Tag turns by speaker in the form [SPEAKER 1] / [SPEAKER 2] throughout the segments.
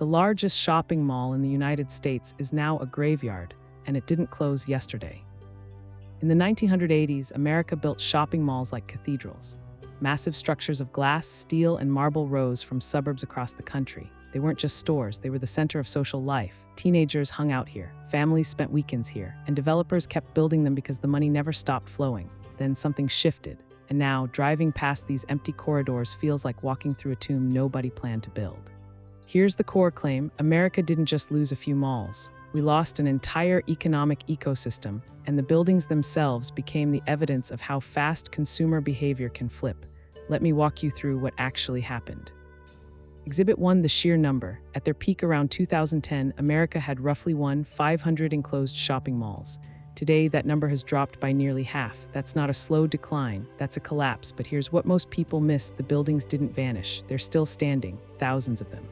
[SPEAKER 1] The largest shopping mall in the United States is now a graveyard, and it didn't close yesterday. In the 1980s, America built shopping malls like cathedrals. Massive structures of glass, steel, and marble rose from suburbs across the country. They weren't just stores, they were the center of social life. Teenagers hung out here, families spent weekends here, and developers kept building them because the money never stopped flowing. Then something shifted, and now, driving past these empty corridors feels like walking through a tomb nobody planned to build. Here's the core claim: America didn't just lose a few malls. We lost an entire economic ecosystem, and the buildings themselves became the evidence of how fast consumer behavior can flip. Let me walk you through what actually happened. Exhibit 1: the sheer number. At their peak around 2010, America had roughly 500 enclosed shopping malls. Today, that number has dropped by nearly half. That's not a slow decline, that's a collapse. But here's what most people miss: the buildings didn't vanish. They're still standing, thousands of them.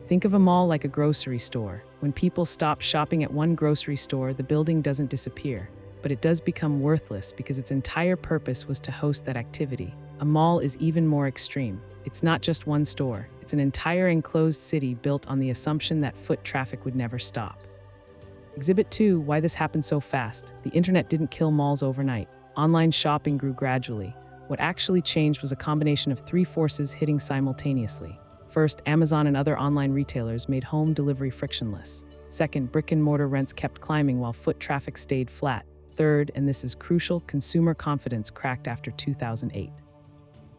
[SPEAKER 1] Think of a mall like a grocery store. When people stop shopping at one grocery store, the building doesn't disappear, but it does become worthless because its entire purpose was to host that activity. A mall is even more extreme. It's not just one store, it's an entire enclosed city built on the assumption that foot traffic would never stop. Exhibit 2: why this happened so fast. The internet didn't kill malls overnight. Online shopping grew gradually. What actually changed was a combination of three forces hitting simultaneously. First, Amazon and other online retailers made home delivery frictionless. Second, brick-and-mortar rents kept climbing while foot traffic stayed flat. Third, and this is crucial, consumer confidence cracked after 2008.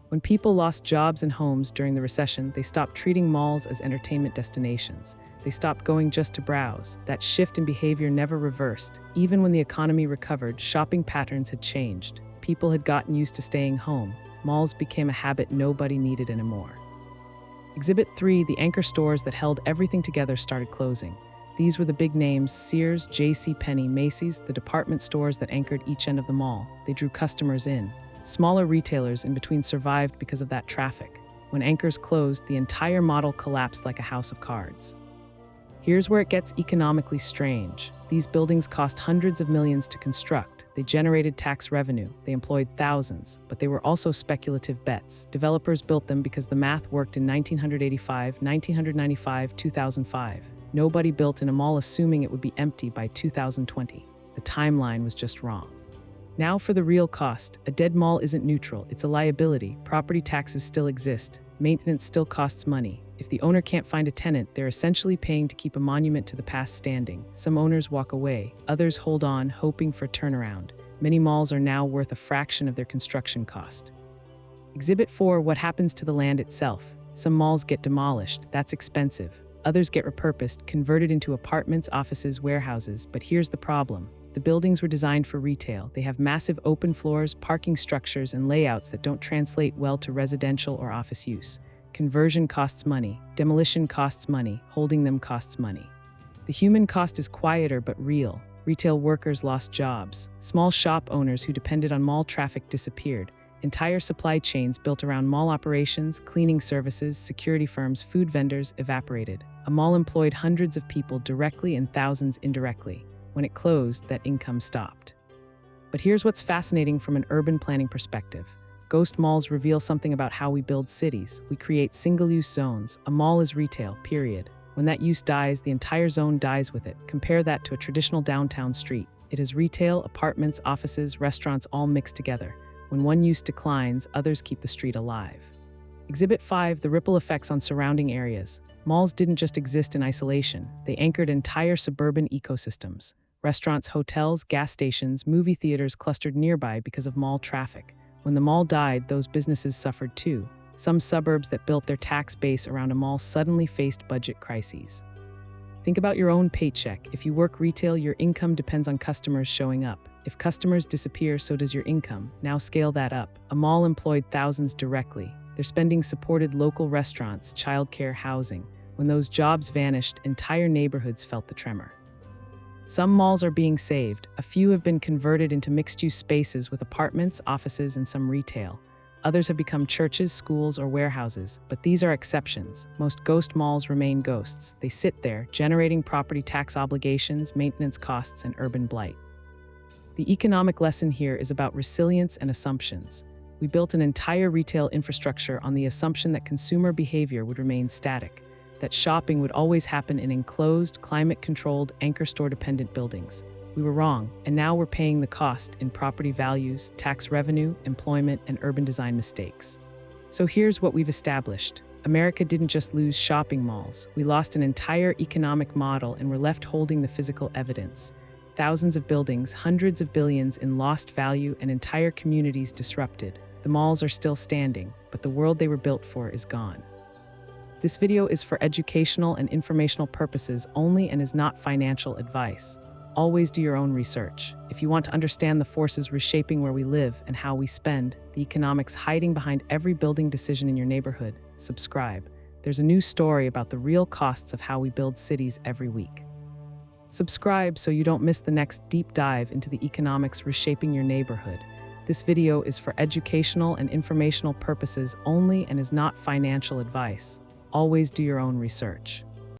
[SPEAKER 1] When people lost jobs and homes during the recession, they stopped treating malls as entertainment destinations. They stopped going just to browse. That shift in behavior never reversed. Even when the economy recovered, shopping patterns had changed. People had gotten used to staying home. Malls became a habit nobody needed anymore. Exhibit 3: the anchor stores that held everything together started closing. These were the big names: Sears, JCPenney, Macy's, the department stores that anchored each end of the mall. They drew customers in. Smaller retailers in between survived because of that traffic. When anchors closed, the entire model collapsed like a house of cards. Here's where it gets economically strange. These buildings cost hundreds of millions to construct. They generated tax revenue. They employed thousands, but they were also speculative bets. Developers built them because the math worked in 1985, 1995, 2005. Nobody built in a mall assuming it would be empty by 2020. The timeline was just wrong. Now for the real cost. A dead mall isn't neutral, it's a liability. Property taxes still exist. Maintenance still costs money. If the owner can't find a tenant, they're essentially paying to keep a monument to the past standing. Some owners walk away, others hold on, hoping for a turnaround. Many malls are now worth a fraction of their construction cost. Exhibit 4: what happens to the land itself. Some malls get demolished, that's expensive. Others get repurposed, converted into apartments, offices, warehouses. But here's the problem. The buildings were designed for retail. They have massive open floors, parking structures, and layouts that don't translate well to residential or office use. Conversion costs money. Demolition costs money. Holding them costs money. The human cost is quieter but real. Retail workers lost jobs. Small shop owners who depended on mall traffic disappeared. Entire supply chains built around mall operations, cleaning services, security firms, food vendors evaporated. A mall employed hundreds of people directly and thousands indirectly. When it closed, that income stopped. But here's what's fascinating from an urban planning perspective. Ghost malls reveal something about how we build cities. We create single-use zones. A mall is retail, period. When that use dies, the entire zone dies with it. Compare that to a traditional downtown street. It is retail, apartments, offices, restaurants all mixed together. When one use declines, others keep the street alive. Exhibit 5: the ripple effects on surrounding areas. Malls didn't just exist in isolation. They anchored entire suburban ecosystems. Restaurants, hotels, gas stations, movie theaters clustered nearby because of mall traffic. When the mall died, those businesses suffered too. Some suburbs that built their tax base around a mall suddenly faced budget crises. Think about your own paycheck. If you work retail, your income depends on customers showing up. If customers disappear, so does your income. Now scale that up. A mall employed thousands directly. Their spending supported local restaurants, childcare, housing. When those jobs vanished, entire neighborhoods felt the tremor. Some malls are being saved. A few have been converted into mixed-use spaces with apartments, offices, and some retail. Others have become churches, schools, or warehouses, but these are exceptions. Most ghost malls remain ghosts. They sit there, generating property tax obligations, maintenance costs, and urban blight. The economic lesson here is about resilience and assumptions. We built an entire retail infrastructure on the assumption that consumer behavior would remain static. that shopping would always happen in enclosed, climate-controlled, anchor store-dependent buildings. We were wrong, and now we're paying the cost in property values, tax revenue, employment, and urban design mistakes. So here's what we've established. America didn't just lose shopping malls. We lost an entire economic model and were left holding the physical evidence. Thousands of buildings, hundreds of billions in lost value, and entire communities disrupted. The malls are still standing, but the world they were built for is gone. This video is for educational and informational purposes only and is not financial advice. Always do your own research. If you want to understand the forces reshaping where we live and how we spend, the economics hiding behind every building decision in your neighborhood, subscribe. There's a new story about the real costs of how we build cities every week. Subscribe so you don't miss the next deep dive into the economics reshaping your neighborhood. This video is for educational and informational purposes only and is not financial advice. Always do your own research.